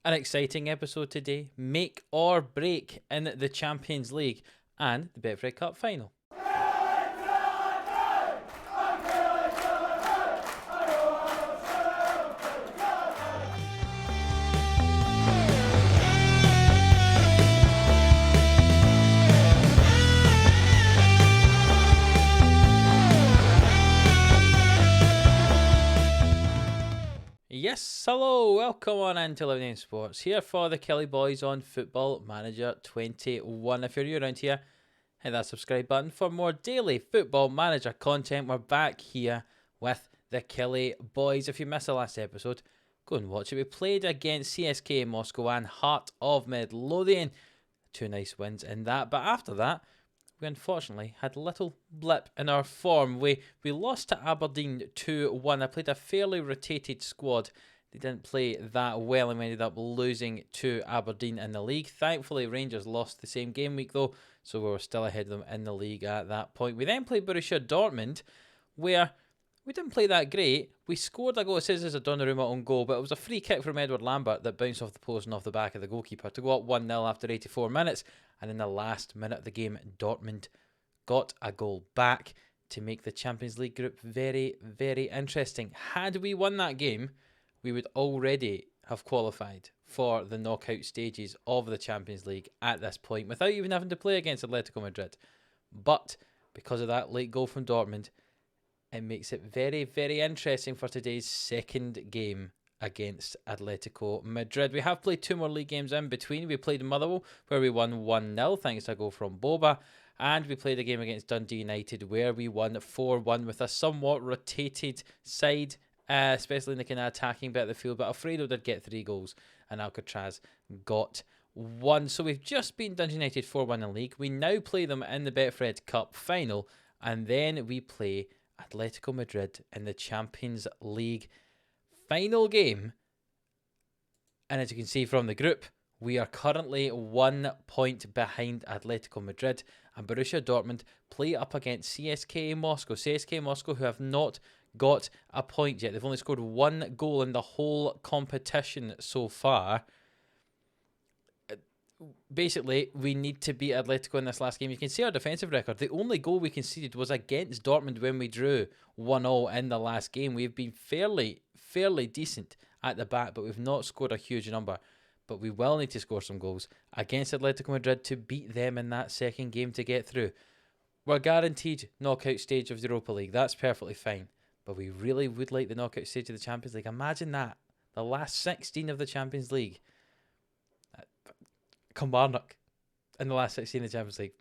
An exciting episode today, make or break in the Champions League and the Betfred Cup Final. Yes, hello, welcome on into Untitled Sports, here for the Killie boys on Football Manager 21. If you're new around here, hit that subscribe button for more daily Football Manager content. We're back here with the Killie boys. If you missed the last episode, go and watch it. We played against CSK Moscow and Heart of Midlothian. Two nice wins in that, but after that, we unfortunately had a little blip in our form. We lost to Aberdeen 2-1. I played a fairly rotated squad. They didn't play that well and we ended up losing to Aberdeen in the league. Thankfully, Rangers lost the same game week though, so we were still ahead of them in the league at that point. We then played Borussia Dortmund, where we didn't play that great. We scored a goal. It says there's a Donnarumma on goal, but it was a free kick from Edward Lambert that bounced off the post and off the back of the goalkeeper to go up 1-0 after 84 minutes. And in the last minute of the game, Dortmund got a goal back to make the Champions League group very, very interesting. Had we won that game, we would already have qualified for the knockout stages of the Champions League at this point without even having to play against Atletico Madrid. But because of that late goal from Dortmund, it makes it very, very interesting for today's second game against Atletico Madrid. We have played two more league games in between. We played Motherwell, where we won 1-0 thanks to a goal from Boba. And we played a game against Dundee United, where we won 4-1 with a somewhat rotated side, especially in the kind of attacking bit of the field. But Alfredo did get 3 goals, and Alcatraz got 1. So we've just beaten Dundee United 4-1 in the league. We now play them in the Betfred Cup Final, and then we play Atletico Madrid in the Champions League final game. And as you can see from the group, we are currently 1 point behind Atletico Madrid, and Borussia Dortmund play up against CSK Moscow. CSK Moscow, who have not got a point yet. They've only scored 1 goal in the whole competition so far. Basically, we need to beat Atletico in this last game. You can see our defensive record. The only goal we conceded was against Dortmund when we drew 1-0 in the last game. We've been fairly decent at the back, but we've not scored a huge number. But we will need to score some goals against Atletico Madrid to beat them in that second game to get through. We're guaranteed knockout stage of the Europa League. That's perfectly fine. But we really would like the knockout stage of the Champions League. Imagine that. The last 16 of the Champions League. Kilmarnock in the last 16 of the Champions League.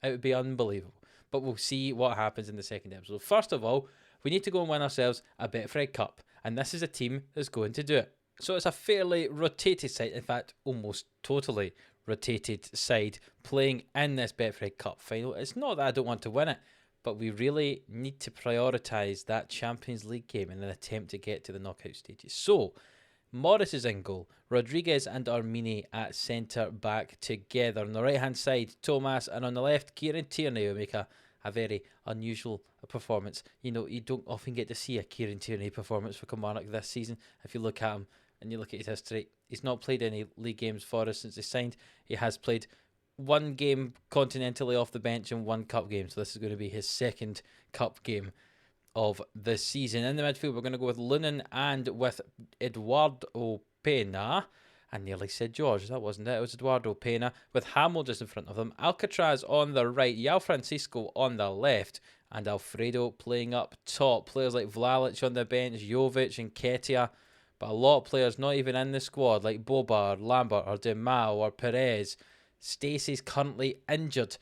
It would be unbelievable. But we'll see what happens in the second episode. First of all, we need to go and win ourselves a Betfred Cup. And this is a team that's going to do it. So it's a fairly rotated side. In fact, almost totally rotated side playing in this Betfred Cup final. It's not that I don't want to win it, but we really need to prioritise that Champions League game in an attempt to get to the knockout stages. So Morris is in goal. Rodriguez and Armini at centre back together. On the right hand side, Thomas, and on the left, Kieran Tierney will make a very unusual performance. You know, you don't often get to see a Kieran Tierney performance for Kilmarnock this season. If you look at him and you look at his history, he's not played any league games for us since he signed. He has played 1 game continentally off the bench and 1 cup game. So this is going to be his second cup game of the season. In the midfield, we're going to go with Lunan and with Eduardo Pena. I nearly said George. That wasn't it. It was Eduardo Pena with Hamill just in front of them. Alcatraz on the right. Yao Francisco on the left. And Alfredo playing up top. Players like Vlalic on the bench, Jovic and Ketia. But a lot of players not even in the squad, like Boba or Lambert or Demao or Perez. Stacey's currently injured,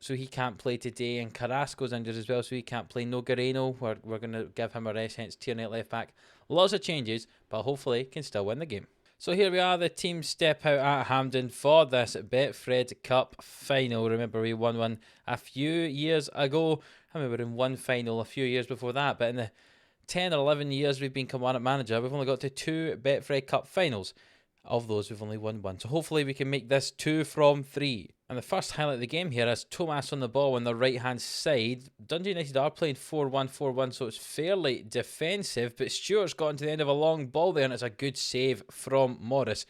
so he can't play today, and Carrasco's injured as well, so he can't play. No Guerrero, we're going to give him a rest, hence Tierney at left back. Lots of changes, but hopefully can still win the game. So here we are, the team step out at Hampden for this Betfred Cup Final. Remember, we won one a few years ago. I mean, we were in one final a few years before that, but in the 10 or 11 years we've been Kilmarnock manager, we've only got to 2 Betfred Cup Finals. Of those, we've only won one. So hopefully we can make this 2 from 3. And the first highlight of the game here is Thomas on the ball on the right-hand side. Dundee United are playing 4-1-4-1, so it's fairly defensive. But Stewart's gotten to the end of a long ball there, and it's a good save from Morris.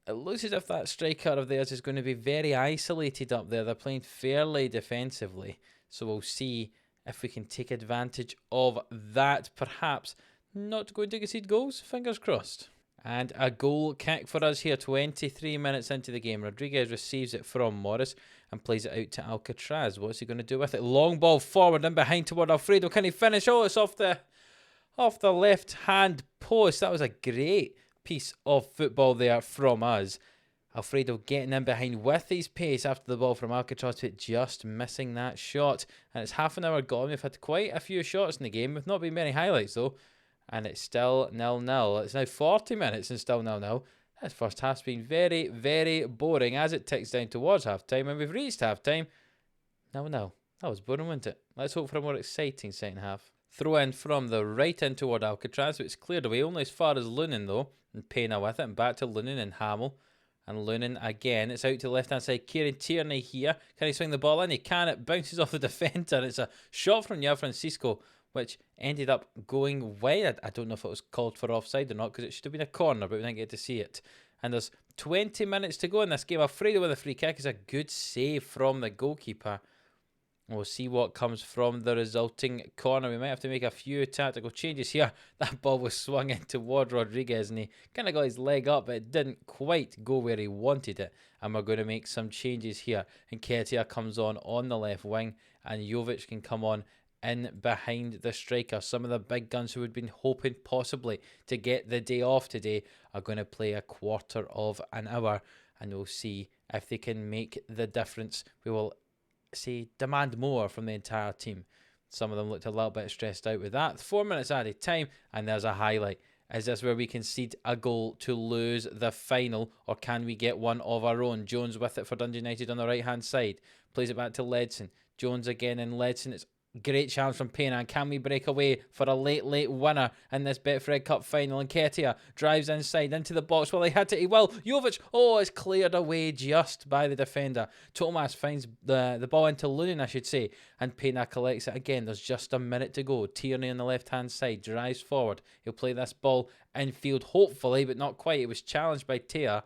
It looks as if that striker of theirs is going to be very isolated up there. They're playing fairly defensively. So we'll see if we can take advantage of that. Perhaps not going to concede goals. Fingers crossed. And a goal kick for us here, 23 minutes into the game. Rodriguez receives it from Morris and plays it out to Alcatraz. What's he going to do with it? Long ball forward and behind toward Alfredo. Can he finish? Oh, it's off the left-hand post. That was a great piece of football there from us. Alfredo getting in behind with his pace after the ball from Alcatraz, but just missing that shot. And it's half an hour gone. We've had quite a few shots in the game. We've not been many highlights, though. And it's still 0-0. It's now 40 minutes and still 0-0. This first half's been very, very boring as it ticks down towards half-time. And we've reached half-time. 0-0. That was boring, wasn't it? Let's hope for a more exciting second half. Throw in from the right in toward Alcatraz, but it's cleared away only as far as Lunin, though. And Pena with it. And back to Lunin and Hamill. And Lunin again. It's out to the left-hand side. Kieran Tierney here. Can he swing the ball in? He can. It bounces off the defender. It's a shot from João Francisco, which ended up going wide. I don't know if it was called for offside or not, because it should have been a corner, but we didn't get to see it. And there's 20 minutes to go in this game. Alfredo with a free kick is a good save from the goalkeeper. We'll see what comes from the resulting corner. We might have to make a few tactical changes here. That ball was swung in toward Rodriguez, and he kind of got his leg up, but it didn't quite go where he wanted it. And we're going to make some changes here. And Nketiah comes on the left wing, and Jovic can come on in behind the striker. Some of the big guns who had been hoping possibly to get the day off today are going to play a quarter of an hour, and we'll see if they can make the difference. We will demand more from the entire team. Some of them looked a little bit stressed out with that. 4 minutes added time, and there's a highlight. Is this where we concede a goal to lose the final, or can we get one of our own? Jones with it for Dundee United on the right hand side, plays it back to Ledson. Jones again in Ledson. It's great chance from Pena, and can we break away for a late winner in this Betfred Cup Final? And Nketiah drives inside into the box. Well, he had to. He will. Jovic, it's cleared away just by the defender. Thomas finds the ball into Lunin, I should say, and Pena collects it again. There's just a minute to go. Tierney on the left-hand side drives forward. He'll play this ball infield, hopefully, but not quite. It was challenged by Tea.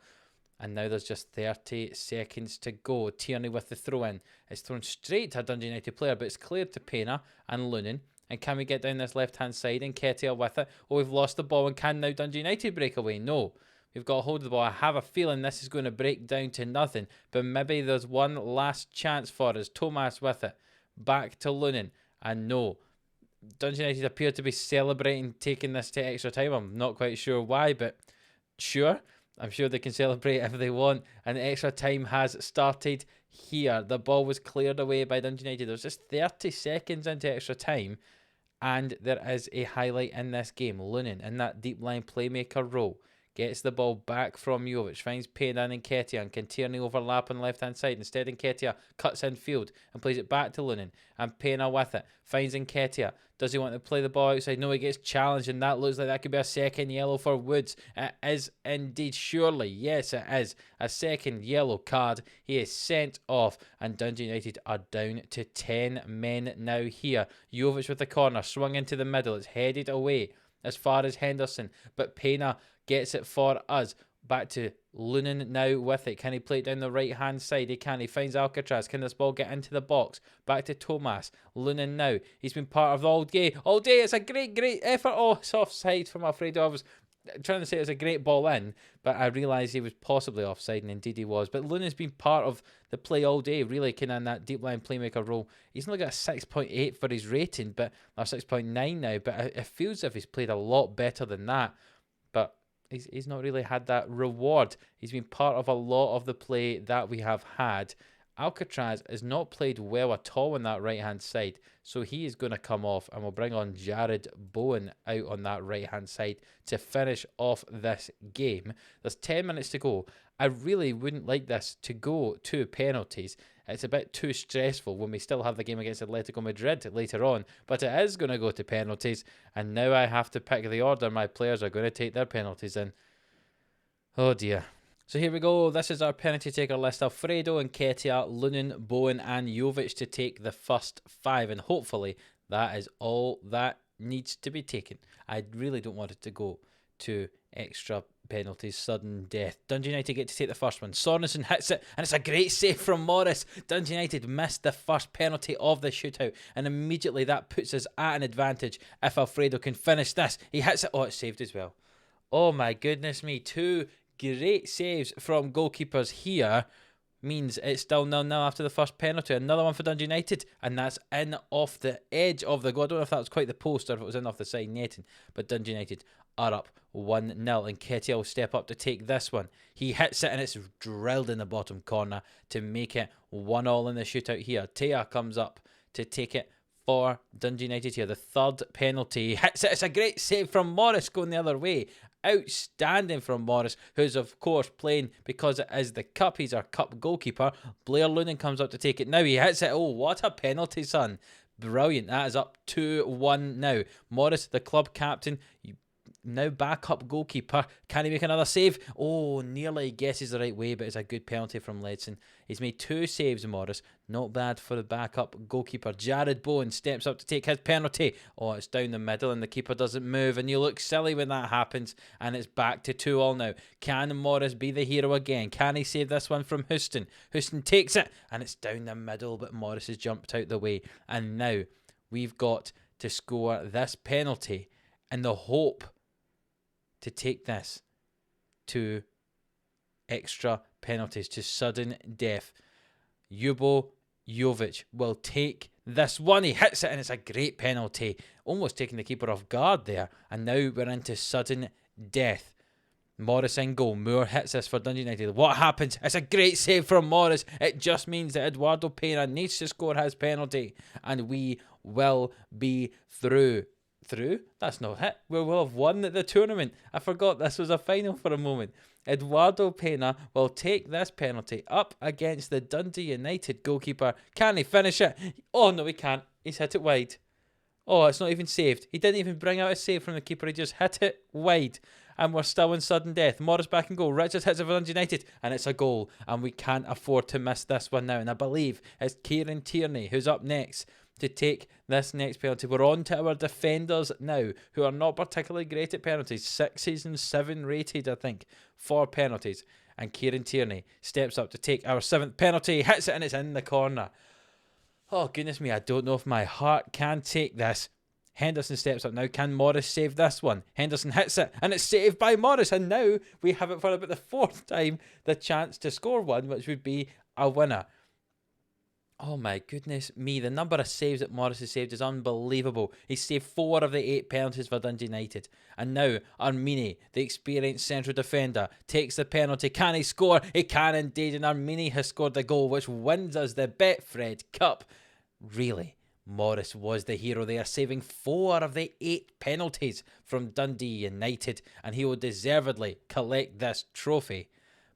And now there's just 30 seconds to go. Tierney with the throw-in. It's thrown straight to a Dundee United player, but it's cleared to Pena and Lunin. And can we get down this left-hand side? And Nketiah with it. We've lost the ball. And can now Dundee United break away? No. We've got a hold of the ball. I have a feeling this is going to break down to nothing. But maybe there's one last chance for us. Thomas with it. Back to Lunin. And no. Dundee United appear to be celebrating taking this to extra time. I'm not quite sure why, but sure. I'm sure they can celebrate if they want. And the extra time has started here. The ball was cleared away by Dundee United. There's just 30 seconds into extra time. And there is a highlight in this game. Lunin in that deep line playmaker role. Gets the ball back from Jovic. Finds Pena and Nketiah. And can Tierney overlap on the left-hand side. Instead, Nketiah cuts in field and plays it back to Lunin. And Pena with it. Finds Nketiah. Does he want to play the ball outside? No, he gets challenged, and that looks like that could be a second yellow for Woods. It is indeed, surely. Yes, it is. A second yellow card. He is sent off, and Dundee United are down to 10 men now here. Jovic with the corner, swung into the middle. It's headed away as far as Henderson, but Pena gets it for us. Back to Lunin now with it. Can he play it down the right-hand side? He can. He finds Alcatraz. Can this ball get into the box? Back to Thomas. Lunin now. He's been part of the all day. All day. It's a great effort. Oh, it's offside from Alfredo. I was trying to say it was a great ball in, but I realised he was possibly offside, and indeed he was. But Lunin's been part of the play all day, really, kind of in that deep line playmaker role. He's only got a 6.8 for his rating, or 6.9 now, but it feels as if he's played a lot better than that. But he's not really had that reward. He's been part of a lot of the play that we have had. Alcatraz has not played well at all on that right-hand side, so he is going to come off, and we'll bring on Jared Bowen out on that right-hand side to finish off this game. There's 10 minutes to go. I really wouldn't like this to go to penalties. It's a bit too stressful when we still have the game against Atletico Madrid later on, but it is going to go to penalties, and now I have to pick the order my players are going to take their penalties in. Oh dear. So here we go. This is our penalty taker list. Alfredo, Nketiah, Lunin, Bowen and Jovic to take the first 5. And hopefully that is all that needs to be taken. I really don't want it to go to extra penalties, sudden death. Dundee United get to take the first one. Sorensen hits it and it's a great save from Morris. Dundee United missed the first penalty of the shootout and immediately that puts us at an advantage if Alfredo can finish this. He hits it. Oh, it's saved as well. Oh my goodness me. 2 great saves from goalkeepers here means it's still 0-0 after the first penalty. Another one for Dundee United, and that's in off the edge of the goal. I don't know if that was quite the post or if it was in off the side netting, but Dundee United are up 1-0, and Nketiah will step up to take this one. He hits it, and it's drilled in the bottom corner to make it 1-1 in the shootout here. Tea comes up to take it for Dundee United here. The third penalty. He hits it. It's a great save from Morris going the other way. Outstanding from Morris, who's of course playing because it is the cup. He's our cup goalkeeper. Blair Lunin comes up to take it now. He hits it. Oh, what a penalty, son. Brilliant. That is up 2-1 now. Morris, the club captain, now backup goalkeeper. Can he make another save? Oh, nearly guesses the right way, but it's a good penalty from Ledson. He's made 2 saves, Morris. Not bad for the backup goalkeeper. Jared Bowen steps up to take his penalty. Oh, it's down the middle and the keeper doesn't move. And you look silly when that happens. And it's back to 2-2 now. Can Morris be the hero again? Can he save this one from Houston? Houston takes it. And it's down the middle, but Morris has jumped out the way. And now we've got to score this penalty in the hope to take this to extra penalties, to sudden death. Jovic will take this one. He hits it and it's a great penalty. Almost taking the keeper off guard there. And now we're into sudden death. Morris in goal. Moore hits this for Dundee United. What happens? It's a great save from Morris. It just means that Eduardo Pena needs to score his penalty. And we will be through. That's not it. We will have won the tournament. I forgot this was a final for a moment. Eduardo Pena will take this penalty up against the Dundee United goalkeeper. Can he finish it? Oh, no, he can't. He's hit it wide. Oh, it's not even saved. He didn't even bring out a save from the keeper. He just hit it wide. And we're still in sudden death. Morris back in goal. Richards hits it for Dundee United. And it's a goal. And we can't afford to miss this one now. And I believe it's Kieran Tierney who's up next to take this next penalty. We're on to our defenders now, who are not particularly great at penalties. 6s and 7 rated, I think, for penalties. And Kieran Tierney steps up to take our 7th penalty. Hits it and it's in the corner. Oh, goodness me, I don't know if my heart can take this. Henderson steps up now. Can Morris save this one? Henderson hits it and it's saved by Morris. And now we have it for about the 4th time the chance to score one, which would be a winner. Oh my goodness me, the number of saves that Morris has saved is unbelievable. He's saved 4 of the 8 penalties for Dundee United. And now Armini, the experienced central defender, takes the penalty. Can he score? He can indeed, and Armini has scored the goal which wins us the Betfred Cup. Really, Morris was the hero there, saving 4 of the 8 penalties from Dundee United, and he will deservedly collect this trophy.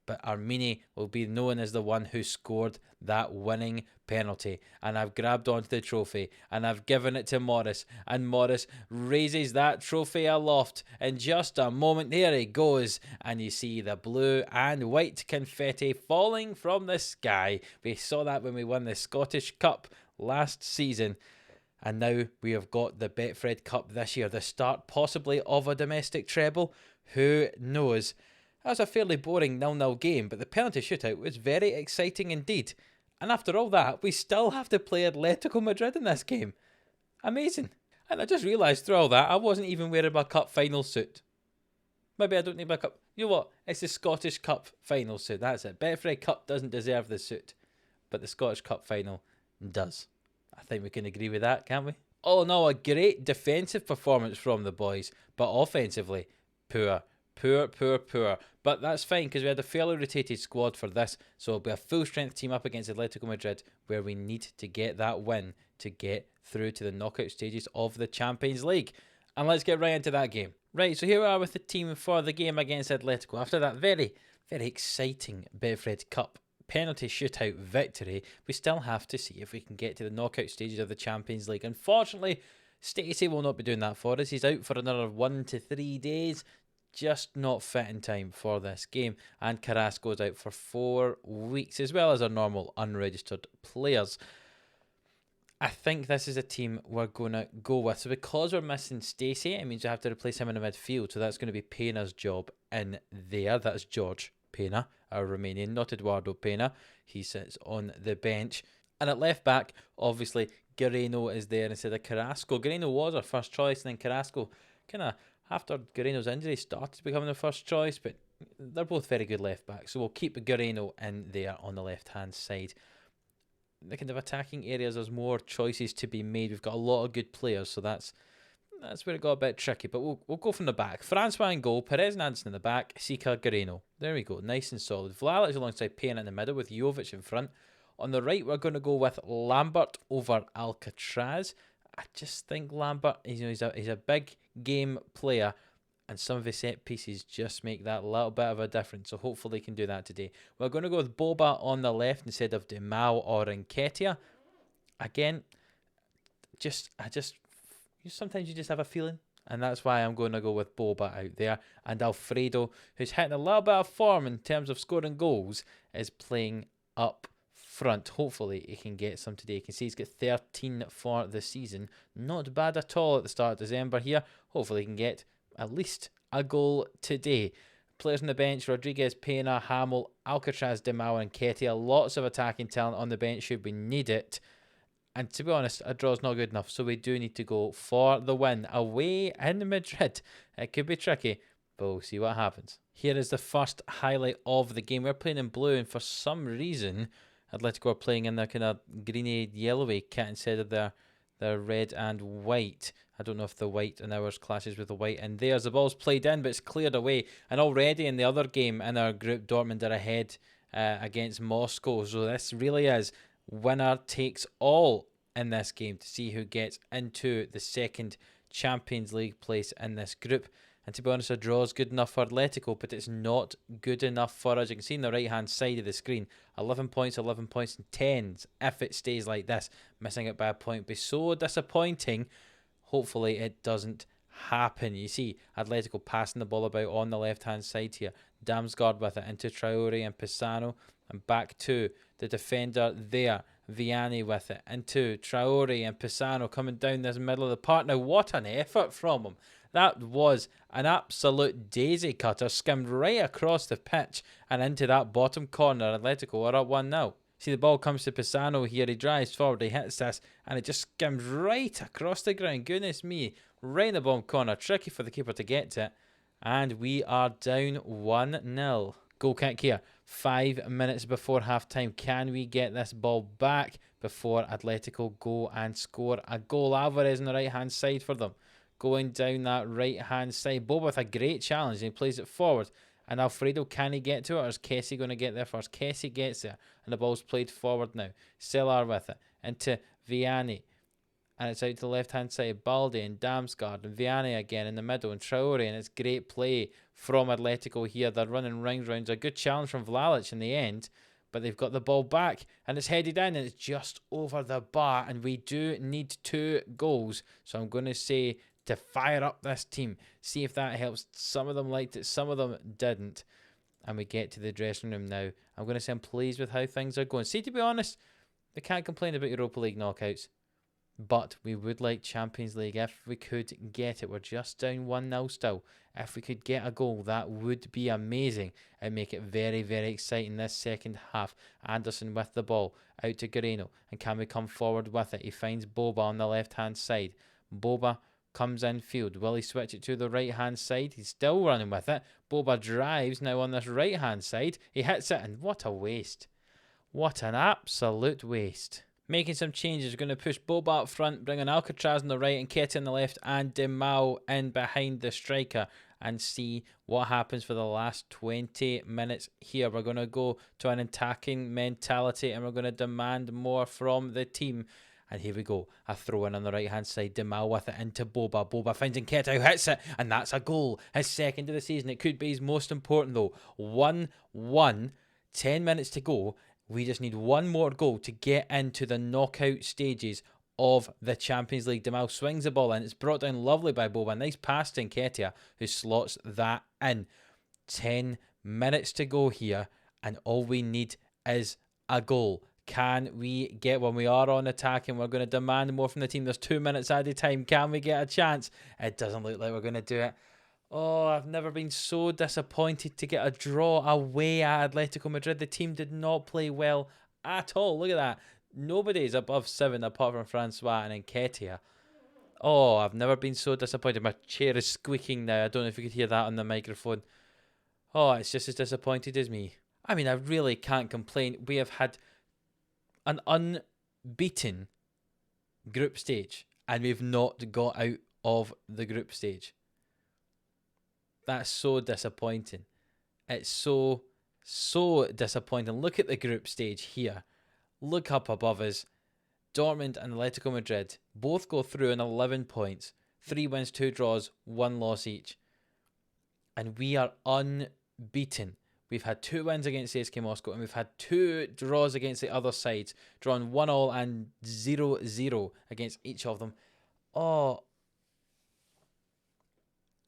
But Armini will be known as the one who scored that winning penalty. And I've grabbed onto the trophy and I've given it to Morris. And Morris raises that trophy aloft. In just a moment, there he goes. And you see the blue and white confetti falling from the sky. We saw that when we won the Scottish Cup last season. And now we have got the Betfred Cup this year. The start possibly of a domestic treble. Who knows? That was a fairly boring 0-0 game, but the penalty shootout was very exciting indeed. And after all that, we still have to play Atletico Madrid in this game. Amazing. And I just realised through all that, I wasn't even wearing my cup final suit. Maybe I don't need my cup. You know what? It's the Scottish Cup final suit. That's it. Betfred Cup doesn't deserve the suit, but the Scottish Cup final does. I think we can agree with that, can't we? All in all, a great defensive performance from the boys, but offensively, poor. But that's fine because we had a fairly rotated squad for this. So it'll be a full strength team up against Atletico Madrid where we need to get that win to get through to the knockout stages of the Champions League. And let's get right into that game. Right, so here we are with the team for the game against Atletico. After that very, very exciting Betfred Cup penalty shootout victory, we still have to see if we can get to the knockout stages of the Champions League. Unfortunately, Stacey will not be doing that for us. He's out for another 1 to 3 days. just not fit in time for this game. And Carrasco's out for 4 weeks, as well as our normal unregistered players. I think this is a team we're going to go with. So because we're missing Stacey, it means we have to replace him in the midfield. So that's going to be Pena's job in there. That's George Pena, our Romanian, not Eduardo Pena. He sits on the bench. And at left back, obviously, Guerrero is there instead of Carrasco. Guerrero was our first choice, and then Carrasco, kind of, after Guerrero's injury, started becoming the first choice. But they're both very good left backs. So we'll keep Guerrero in there on the left-hand side. The kind of attacking areas, there's more choices to be made. We've got a lot of good players, so that's where it got a bit tricky. But we'll go from the back. Francois in goal, Perez and Anderson in the back, Sika, Guerrero. There we go, nice and solid. Vlalic alongside Payne in the middle with Jovic in front. On the right, we're going to go with Lambert over Alcatraz. I just think Lambert, he's a big game player, and some of his set pieces just make that little bit of a difference. So hopefully he can do that today. We're going to go with Boba on the left instead of Demau or Nketiah. Again, sometimes you just have a feeling. And that's why I'm going to go with Boba out there. And Alfredo, who's hitting a little bit of form in terms of scoring goals, is playing up front. Hopefully he can get some today. You can see he's got 13 for the season. Not bad at all at the start of December here. Hopefully he can get at least a goal today. Players on the bench: Rodriguez, Pena, Hamill, Alcatraz, Demau and Nketiah. Lots of attacking talent on the bench should we need it. And to be honest, a draw's not good enough, so we do need to go for the win. Away in Madrid. It could be tricky, but we'll see what happens. Here is the first highlight of the game. We're playing in blue, and for some reason, Atletico are playing in their kind of greeny yellowy kit instead of their red and white. I don't know if the white in ours clashes with the white in theirs. The ball's played in, but it's cleared away. And already in the other game in our group, Dortmund are ahead against Moscow. So this really is winner takes all in this game to see who gets into the second Champions League place in this group. And to be honest, a draw is good enough for Atletico, but it's not good enough for us. You can see on the right-hand side of the screen, 11 points, and 10s. If it stays like this, missing it by a point would be so disappointing. Hopefully it doesn't happen. You see Atletico passing the ball about on the left-hand side here. Damsgaard with it into Traore and Pisano. And back to the defender there. Vianney with it into Traore and Pisano coming down this middle of the park. Now, what an effort from him. That was an absolute daisy cutter. Skimmed right across the pitch and into that bottom corner. Atletico are up 1-0. See, the ball comes to Pisano here. He drives forward, he hits this, and it just skims right across the ground. Goodness me. Right in the bottom corner. Tricky for the keeper to get to it. And we are down 1-0. Goal kick here. 5 minutes before half-time. Can we get this ball back before Atletico go and score a goal? Alvarez on the right-hand side for them. Going down that right-hand side. Boba with a great challenge. And he plays it forward. And Alfredo, can he get to it, or is Kessie going to get there first? Kessie gets there, and the ball's played forward now. Cellar with it, into Vianney. And it's out to the left-hand side. Balde and Damsgaard, and Vianney again in the middle, and Traore, and it's great play from Atletico here. They're running rings round. A good challenge from Vlalic in the end, but they've got the ball back, and it's headed in, and it's just over the bar, and we do need 2 goals. So I'm going to say to fire up this team, see if that helps. Some of them liked it, some of them didn't. And we get to the dressing room now. I'm going to say I'm pleased with how things are going. See, to be honest, we can't complain about Europa League knockouts, but we would like Champions League if we could get it. We're just down 1-0 still. If we could get a goal, that would be amazing and make it very, very exciting this second half. Anderson with the ball out to Guerrero, and can we come forward with it? He finds Boba on the left-hand side. Boba comes in field. Will he switch it to the right-hand side? He's still running with it. Boba drives now on this right-hand side. He hits it, and what a waste. What an absolute waste. Making some changes. We're going to push Boba up front, bringing Alcatraz on the right and Nketiah on the left, and Demau in behind the striker, and see what happens for the last 20 minutes here. We're going to go to an attacking mentality, and we're going to demand more from the team. And here we go. A throw in on the right-hand side. Demau with it into Boba. Boba finds Nketiah, who hits it. And that's a goal. His second of the season. It could be his most important, though. 1-1. 10 minutes to go. We just need one more goal to get into the knockout stages of the Champions League. Demal swings the ball in. It's brought down lovely by Boba. Nice pass to Nketiah, who slots that in. 10 minutes to go here, and all we need is a goal. Can we get one? We are on attack and we're going to demand more from the team. There's 2 minutes added time. Can we get a chance? It doesn't look like we're going to do it. Oh, I've never been so disappointed to get a draw away at Atletico Madrid. The team did not play well at all. Look at that. Nobody's above 7 apart from Francois and Nketiah. Oh, I've never been so disappointed. My chair is squeaking now. I don't know if you could hear that on the microphone. Oh, it's just as disappointed as me. I mean, I really can't complain. We have had an unbeaten group stage and we've not got out of the group stage. That's so disappointing. It's so disappointing. Look at the group stage here. Look up above us. Dortmund and Atletico Madrid both go through on 11 points. 3 wins, 2 draws, 1 loss each. And we are unbeaten. We've had 2 wins against CSK Moscow and we've had 2 draws against the other sides. Drawn 1-1 and 0-0 against each of them. Oh,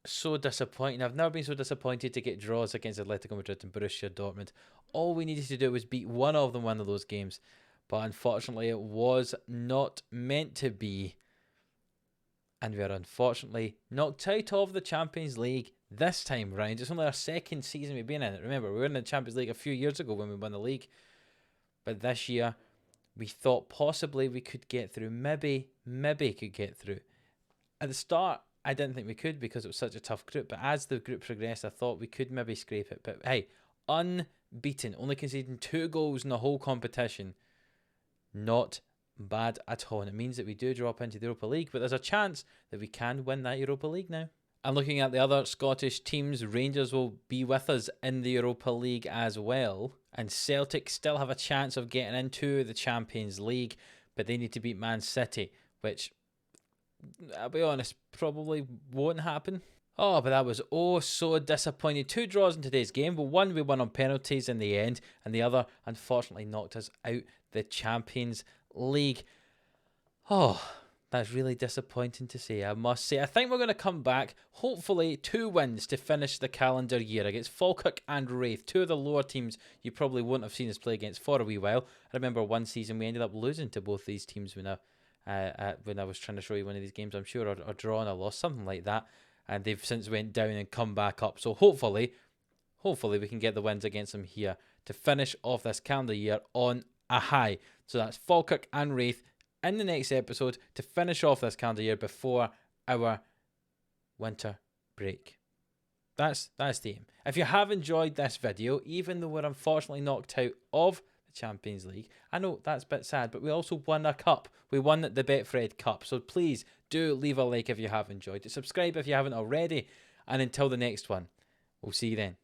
so disappointing. I've never been so disappointed to get draws against Atletico Madrid and Borussia Dortmund. All we needed to do was beat one of them one of those games. But unfortunately, it was not meant to be. And we are unfortunately knocked out of the Champions League this time round. It's only our second season we've been in it. Remember, we were in the Champions League a few years ago when we won the league. But this year, we thought possibly we could get through. Maybe could get through. At the start, I didn't think we could because it was such a tough group. But as the group progressed, I thought we could maybe scrape it. But hey, unbeaten. Only conceding 2 goals in the whole competition. Not bad at all. And it means that we do drop into the Europa League. But there's a chance that we can win that Europa League now. And looking at the other Scottish teams, Rangers will be with us in the Europa League as well. And Celtic still have a chance of getting into the Champions League. But they need to beat Man City, which, I'll be honest, probably won't happen. Oh, but that was so disappointing. 2 draws in today's game, but one we won on penalties in the end, and the other, unfortunately, knocked us out the Champions League. Oh, that's really disappointing to say, I must say. I think we're going to come back, hopefully 2 wins to finish the calendar year against Falkirk and Wraith, 2 of the lower teams you probably wouldn't have seen us play against for a wee while. I remember one season we ended up losing to both these teams when I was trying to show you one of these games, I'm sure, or drawing a loss, something like that. And they've since went down and come back up. So hopefully we can get the wins against them here to finish off this calendar year on a high. So that's Falkirk and Wraith in the next episode to finish off this calendar year before our winter break. That's the aim. If you have enjoyed this video, even though we're unfortunately knocked out of the Champions League, I know that's a bit sad, but we also won a cup. We won the Betfred Cup. So please do leave a like if you have enjoyed it. Subscribe if you haven't already. And until the next one, we'll see you then.